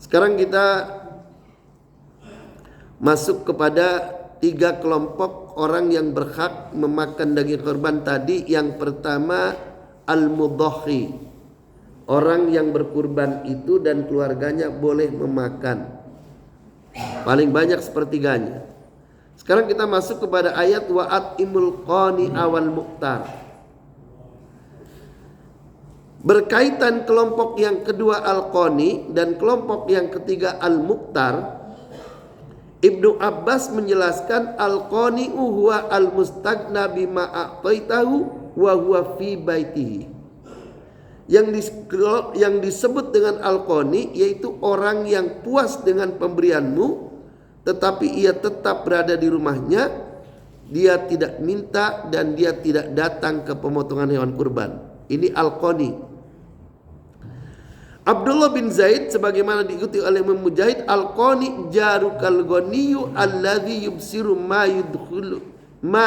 Sekarang kita masuk kepada 3 kelompok orang yang berhak memakan daging kurban tadi. Yang pertama, al-mudhahi, orang yang berkurban itu dan keluarganya boleh memakan, paling banyak sepertiganya. Sekarang kita masuk kepada ayat wa'at imul qani awal muqtar. Berkaitan kelompok yang kedua al-qani dan kelompok yang ketiga al-muqtar, Ibnu Abbas menjelaskan al-qani'u huwa al-mustaghna bima a'taitahu wa huwa fi baitihi. Yang disebut dengan al-qani yaitu orang yang puas dengan pemberianmu tetapi ia tetap berada di rumahnya, dia tidak minta dan dia tidak datang ke pemotongan hewan kurban. Ini al-qani. Abdullah bin Zaid sebagaimana diikuti oleh Imam Mujahid, al-qani jarukal ghaniyu alladhi yubsiru ma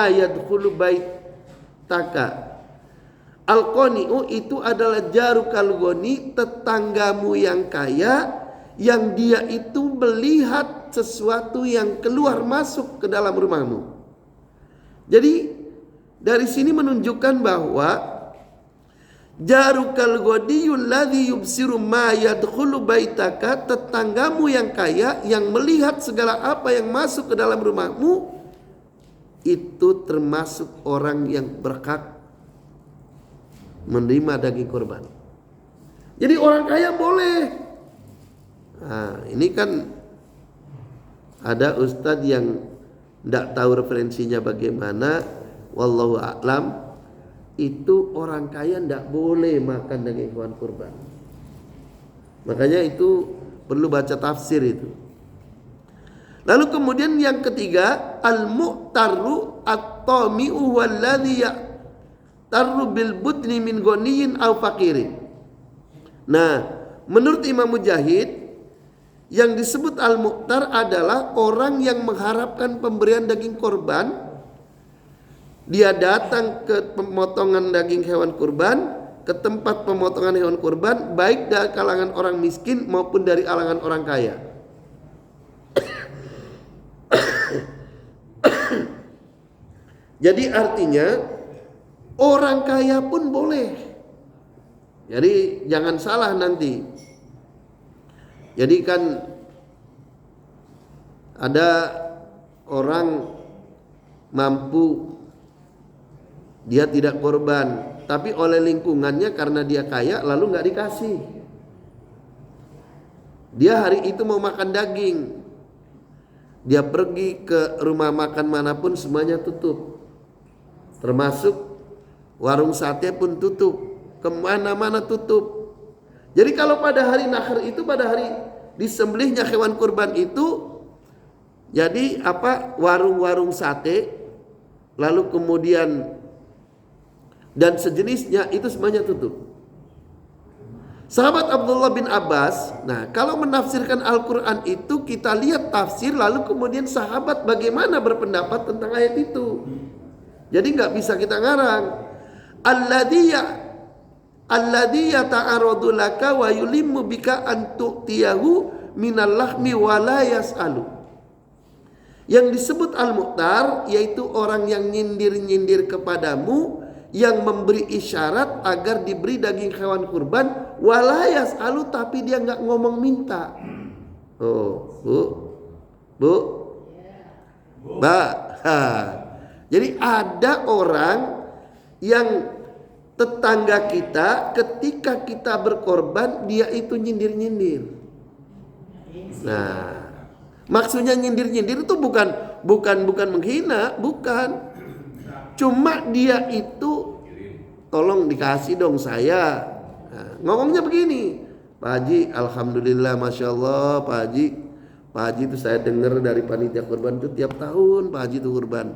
yadkhulu baitaka. Al-qani'u itu adalah jarukal ghani, tetanggamu yang kaya yang dia itu melihat sesuatu yang keluar masuk ke dalam rumahmu. Jadi dari sini menunjukkan bahwa jarukal ghodiyul ladzi yubsiru ma yadkhulu baitaka, tetanggamu yang kaya yang melihat segala apa yang masuk ke dalam rumahmu, itu termasuk orang yang berhak menerima daging kurban. Jadi orang kaya boleh. Nah, ini kan ada ustadz yang tidak tahu referensinya bagaimana, wallahu a'lam, itu orang kaya tidak boleh makan daging hewan kurban. Makanya itu perlu baca tafsir itu. Lalu kemudian yang ketiga, al-mu'tarru at-tami'u walladhi ya'tarru bil budni min ghaniyin aw faqirin. Nah, menurut Imam Mujahid, yang disebut al-mu'tar adalah orang yang mengharapkan pemberian daging korban. Dia datang ke pemotongan daging hewan kurban, ke tempat pemotongan hewan kurban, baik dari kalangan orang miskin maupun dari kalangan orang kaya. Jadi artinya orang kaya pun boleh. Jadi jangan salah nanti. Jadi kan ada orang mampu, dia tidak korban, tapi oleh lingkungannya karena dia kaya lalu nggak dikasih. Dia hari itu mau makan daging, dia pergi ke rumah makan manapun semuanya tutup, termasuk warung sate pun tutup, kemana-mana tutup. Jadi kalau pada hari nahar itu, pada hari disembelihnya hewan kurban itu, jadi warung-warung sate, lalu kemudian dan sejenisnya itu semuanya tutup. Sahabat Abdullah bin Abbas, nah kalau menafsirkan Al-Quran itu kita lihat tafsir, lalu kemudian sahabat bagaimana berpendapat tentang ayat itu. Jadi nggak bisa kita ngarang. Alladhi yata'aradu laka wa yulimmu bika an tu'tiyahu minal lahmi wa la yas'alu. Yang disebut al-mu'tar yaitu orang yang nyindir-nyindir kepadamu, yang memberi isyarat agar diberi daging hewan kurban, wa la yas'alu, tapi dia nggak ngomong minta. Oh, Bu. Mbak. Jadi ada orang yang tetangga kita ketika kita berkorban dia itu nyindir-nyindir. Nah, maksudnya nyindir-nyindir itu bukan menghina, bukan. Cuma dia itu tolong dikasih dong saya. Nah, ngomongnya begini, Pak Haji, alhamdulillah, masya Allah, Pak Haji itu saya dengar dari panitia kurban itu tiap tahun Pak Haji itu kurban.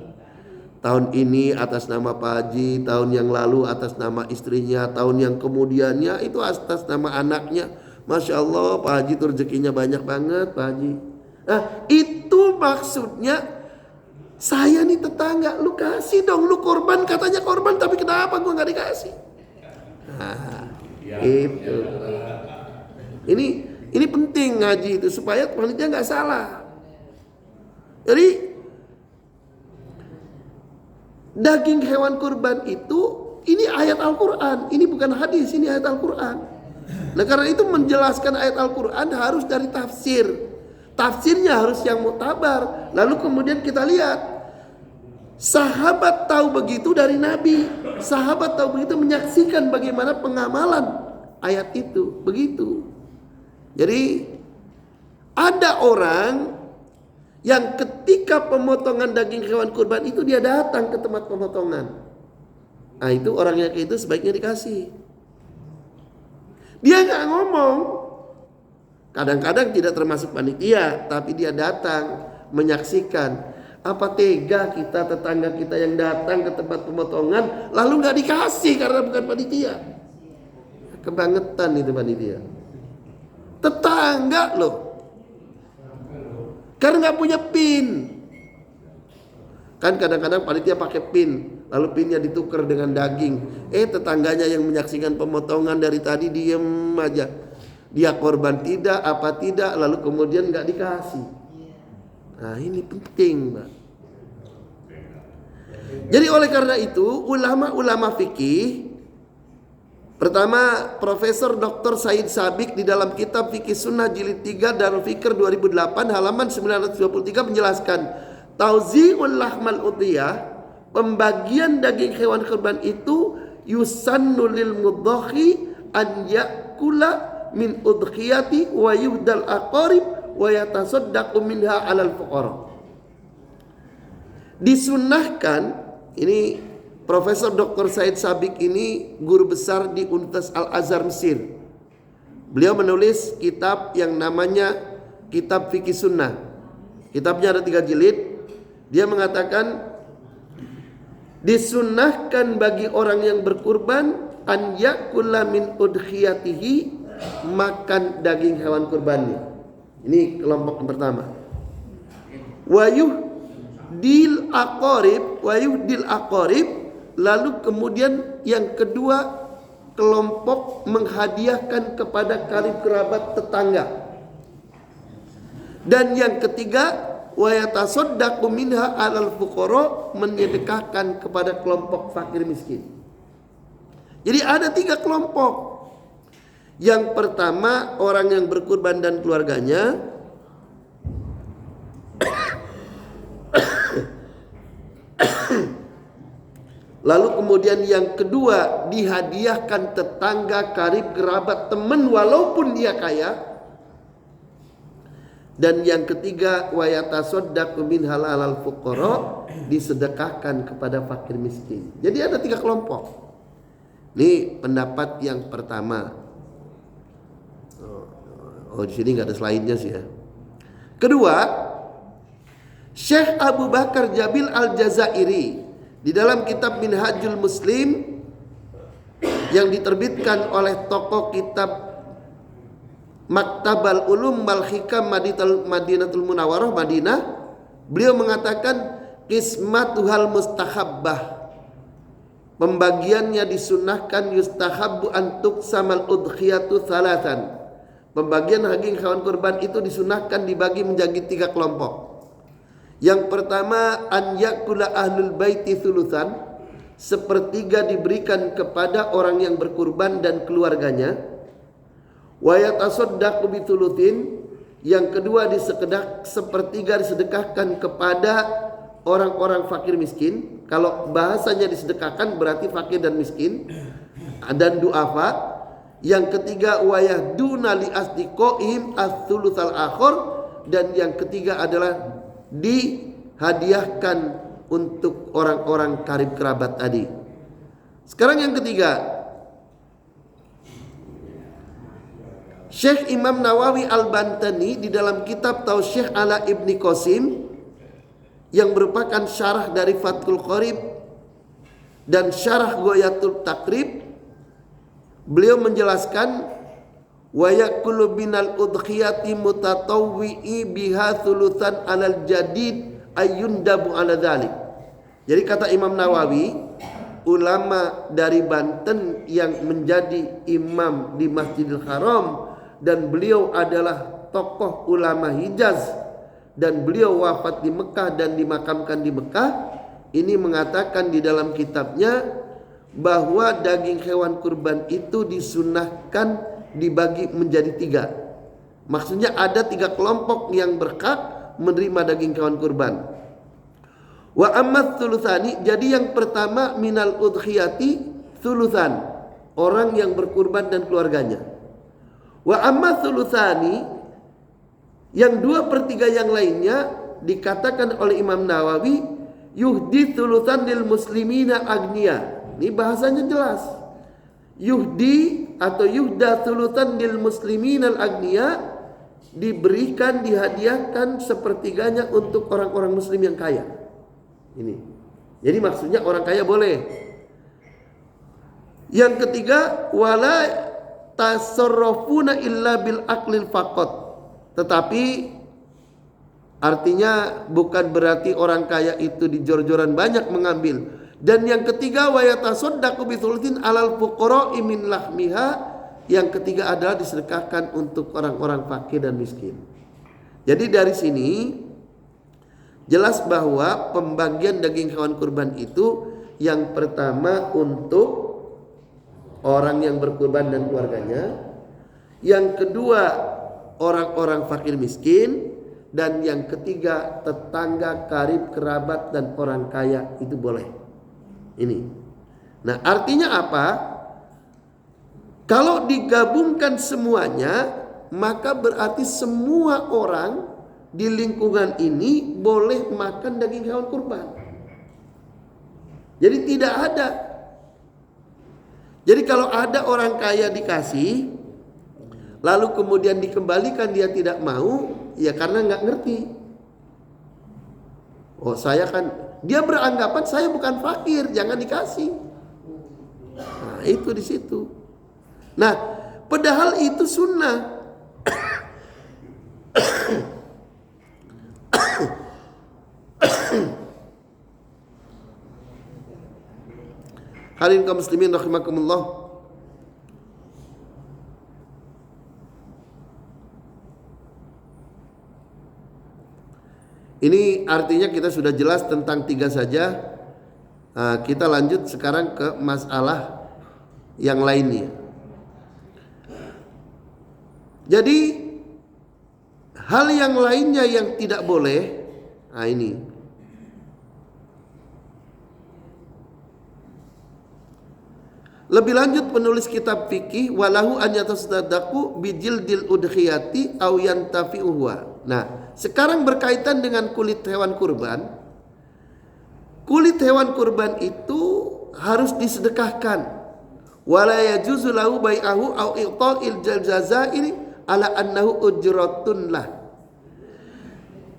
Tahun ini atas nama Pak Haji, tahun yang lalu atas nama istrinya, tahun yang kemudiannya itu atas nama anaknya. Masya Allah, Pak Haji itu rezekinya banyak banget, Pak Haji. Nah, itu maksudnya, saya nih tetangga, lu kasih dong, lu korban, katanya korban, tapi kenapa gua nggak dikasih? Nah, itu. Ini penting ngaji itu supaya panitia nggak salah. Jadi daging hewan kurban itu ini ayat Al-Quran, ini bukan hadis, ini ayat Al-Quran. Nah karena itu menjelaskan ayat Al-Quran harus dari tafsir. Tafsirnya harus yang muktabar. Lalu kemudian kita lihat, sahabat tahu begitu dari Nabi. Sahabat tahu begitu, menyaksikan bagaimana pengamalan ayat itu. Begitu. Jadi ada orang yang ketika pemotongan daging hewan kurban itu dia datang ke tempat pemotongan. Nah itu orang yang kayak itu sebaiknya dikasih. Dia nggak ngomong. Kadang-kadang tidak termasuk panitia, tapi dia datang menyaksikan. Apa tega kita, tetangga kita yang datang ke tempat pemotongan lalu nggak dikasih karena bukan panitia? Kebangetan itu panitia. Tetangga loh. Karena nggak punya PIN. Kan kadang-kadang panitia pakai PIN, lalu PINnya ditukar dengan daging. Tetangganya yang menyaksikan pemotongan dari tadi diem aja. Dia korban tidak, apa tidak, lalu kemudian nggak dikasih. Nah ini penting, Mbak. Jadi oleh karena itu ulama-ulama fikih, pertama Profesor Dr. Said Sabiq di dalam kitab Fikih Sunnah Jilid 3 Darul Fikr 2008 halaman 923 menjelaskan, tauzi'ul lahmal udhiyah, pembagian daging hewan kurban itu yusannu lil mudhahi an yakula min udhiyati wa yuhdal aqarib wa yatasaddaqu minha 'alal fuqara. Disunnahkan, ini Profesor Dr. Said Sabiq ini guru besar di Universitas Al-Azhar Mesir. Beliau menulis kitab yang namanya Kitab Fikih Sunnah. Kitabnya ada 3 jilid. Dia mengatakan disunnahkan bagi orang yang berkurban an yakula min udhiyatihi, makan daging hewan kurbannya. Ini kelompok yang pertama. Wayuhdil aqarib, lalu kemudian yang kedua kelompok menghadiahkan kepada karib kerabat tetangga. Dan yang ketiga wa yatasaddaqu minha 'alal fuqara, menyedekahkan kepada kelompok fakir miskin. Jadi ada 3 kelompok. Yang pertama orang yang berkurban dan keluarganya. Lalu kemudian yang kedua dihadiahkan tetangga, karib, kerabat, teman walaupun dia kaya. Dan yang ketiga wa yatasaddaqu min halal fuqara, disedekahkan kepada fakir miskin. Jadi ada 3 kelompok. Ini pendapat yang pertama. Di sini nggak ada slide-nya sih ya. Kedua, Syekh Abu Bakar Jabil Al-Jazairi di dalam kitab Minhajul Muslim yang diterbitkan oleh tokoh kitab Maktabal Ulum wal Hikam Madinatul Munawwarah Madinah, beliau mengatakan qismatuhal mustahabbah, pembagiannya disunnahkan, yustahabbu an tuqsamal udhiyatu thalathan. Pembagian daging hewan kurban itu disunahkan dibagi menjadi 3 kelompok. Yang pertama an yakula ahlul baiti thuluthan, sepertiga diberikan kepada orang yang berkurban dan keluarganya. Wa yatasaddaqu bithuluthin, yang kedua sepertiga disedekahkan kepada orang-orang fakir miskin. Kalau bahasanya disedekahkan berarti fakir dan miskin dan duafa. Yang ketiga wayahduna li asdiqoihim ats-tsulutsal akhir, dan yang ketiga adalah dihadiahkan untuk orang-orang karib kerabat tadi. Sekarang yang ketiga, Syekh Imam Nawawi Al-Bantani di dalam kitab Tausyih ala Ibni Qasim yang merupakan syarah dari Fathul Qorib dan syarah Ghayatul Taqrib, beliau menjelaskan wa yakulu binal udhiyati mutatawwi'i biha thuluthan alal jadid ayundabu ala dhalik. Jadi kata Imam Nawawi, ulama dari Banten yang menjadi imam di Masjidil Haram dan beliau adalah tokoh ulama Hijaz dan beliau wafat di Mekah dan dimakamkan di Mekah, ini mengatakan di dalam kitabnya bahwa daging hewan kurban itu disunahkan dibagi menjadi 3. Maksudnya ada 3 kelompok yang berhak menerima daging hewan kurban. Wa ammat thulutsani, jadi yang pertama minal udhiyati thulutsan, orang yang berkurban dan keluarganya. Wa ammat thulutsani, yang 2/3 yang lainnya dikatakan oleh Imam Nawawi yuhdi thulutsan lil muslimina agniya. Ini bahasanya jelas. Yuhdi atau yuhda thulutsan lil muslimin al agniya, diberikan, dihadiahkan sepertiganya untuk orang-orang muslim yang kaya. Ini. Jadi maksudnya orang kaya boleh. Yang ketiga, wala tasarrafuna illa bil aqlil faqat. Tetapi artinya bukan berarti orang kaya itu dijor-joran banyak mengambil. Dan yang ketiga, wa yatasaddaqu bi thulutsin alal fuqara'i min lahmiha. Yang ketiga adalah disedekahkan untuk orang-orang fakir dan miskin. Jadi dari sini jelas bahwa pembagian daging hewan kurban itu yang pertama untuk orang yang berkurban dan keluarganya, yang kedua orang-orang fakir miskin, dan yang ketiga tetangga, karib, kerabat dan orang kaya itu boleh. Ini. Nah, artinya apa? Kalau digabungkan semuanya, maka berarti semua orang di lingkungan ini boleh makan daging hewan kurban. Jadi tidak ada. Jadi kalau ada orang kaya dikasih, lalu kemudian dikembalikan dia tidak mau, ya karena nggak ngerti. Oh saya kan, dia beranggapan saya bukan fakir, jangan dikasih. Nah itu di situ. Nah padahal itu sunnah. Hadirin kaum muslimin rahimakumullah. Ini artinya kita sudah jelas tentang 3 saja. Kita lanjut sekarang ke masalah yang lainnya. Jadi hal yang lainnya yang tidak boleh, ini lebih lanjut penulis kitab fikih, walahu an yatasaddaqu bijildil udhiyati aw yantafi'uha. Nah, sekarang berkaitan dengan kulit hewan kurban. Kulit hewan kurban itu harus disedekahkan. Wala yajuzu lahu bai'ahu aw i'ta'il jazairi ala annahu ujratun lah.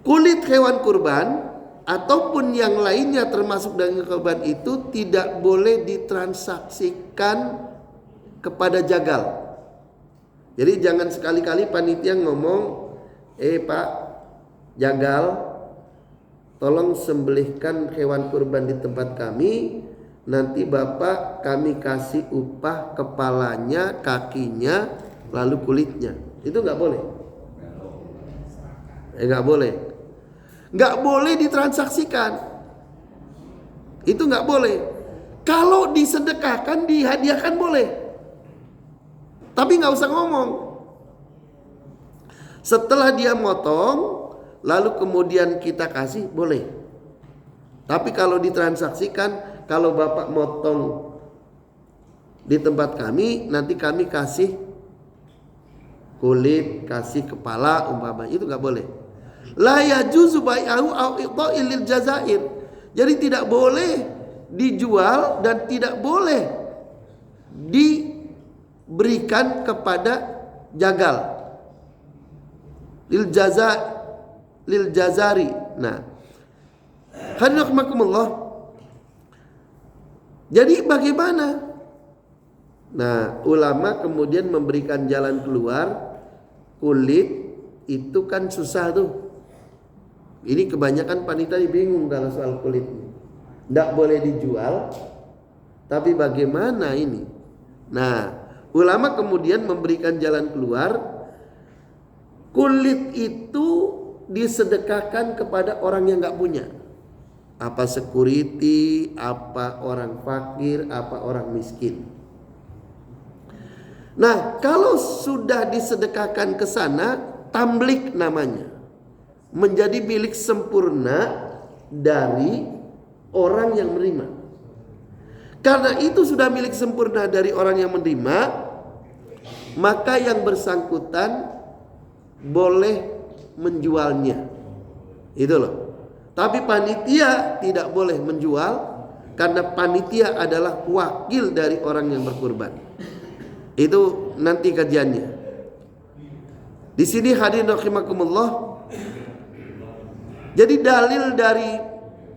Kulit hewan kurban ataupun yang lainnya termasuk daging kurban itu tidak boleh ditransaksikan kepada jagal. Jadi jangan sekali-kali panitia ngomong, Pak jagal, tolong sembelihkan hewan kurban di tempat kami, nanti Bapak kami kasih upah kepalanya, kakinya, lalu kulitnya. Itu nggak boleh. Nggak boleh. Nggak boleh ditransaksikan. Itu nggak boleh. Kalau disedekahkan, dihadiahkan boleh. Tapi nggak usah ngomong. Setelah dia motong, lalu kemudian kita kasih, boleh. Tapi kalau ditransaksikan, kalau Bapak motong di tempat kami, nanti kami kasih kulit, kasih kepala umpamanya, itu nggak boleh. La yajuzu bai'ahu aw i'ta'il jazair. Jadi tidak boleh dijual dan tidak boleh diberikan kepada jagal. Lil jazari. Nah, hadirin rahimakumullah. Jadi bagaimana? Nah, ulama kemudian memberikan jalan keluar. Kulit itu kan susah tuh. Ini kebanyakan panitia bingung kalau soal kulit. Tidak boleh dijual. Tapi bagaimana ini? Nah, ulama kemudian memberikan jalan keluar. kulit itu disedekahkan kepada orang yang nggak punya. Apa security, apa orang fakir, apa orang miskin. Nah, kalau sudah disedekahkan ke sana, tamlik namanya. Menjadi milik sempurna dari orang yang menerima. Karena itu sudah milik sempurna dari orang yang menerima, maka yang bersangkutan boleh menjualnya. Itu loh. Tapi panitia tidak boleh menjual, karena panitia adalah wakil dari orang yang berkurban. Itu nanti kajiannya. Di sini hadirin rahimakumullah. Jadi dalil dari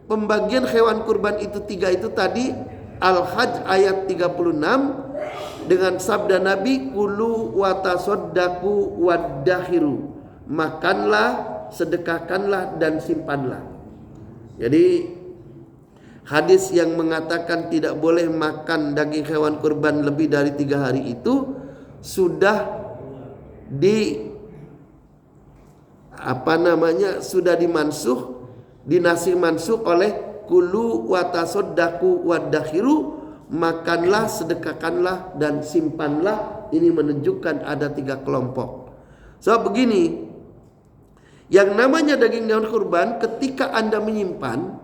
pembagian hewan kurban itu 3 itu tadi Al-Hajj ayat 36 dengan sabda Nabi, kulu wa tasaddaqu waddahiru. Makanlah, sedekahkanlah dan simpanlah. Jadi hadis yang mengatakan tidak boleh makan daging hewan kurban lebih dari 3 hari itu sudah sudah dimansuh, dinasih mansuh oleh kulu wa tasaddaqu waddahiru. Makanlah, sedekahkanlah dan simpanlah. Ini menunjukkan ada 3 kelompok. So begini, yang namanya daging hewan kurban ketika Anda menyimpan,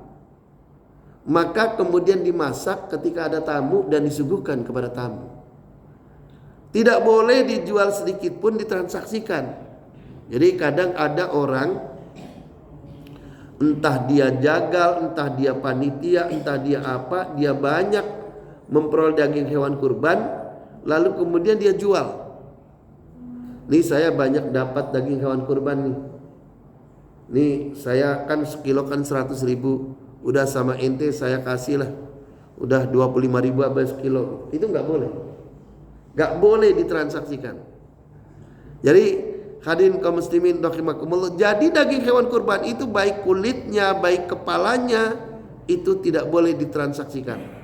maka kemudian dimasak ketika ada tamu dan disuguhkan kepada tamu. Tidak boleh dijual sedikit pun, ditransaksikan. Jadi kadang ada orang, entah dia jagal, entah dia panitia, entah dia apa, dia banyak memperoleh daging hewan kurban, lalu kemudian dia jual. Nih saya banyak dapat daging hewan kurban nih. Nih saya kan sekilo kan 100.000. Udah sama ente saya kasih lah, udah 25.000 apa sekilo. Itu nggak boleh, nggak boleh ditransaksikan. Jadi hadirin kaum muslimin rahimakumullah, jadi daging hewan kurban itu baik kulitnya, baik kepalanya, itu tidak boleh ditransaksikan.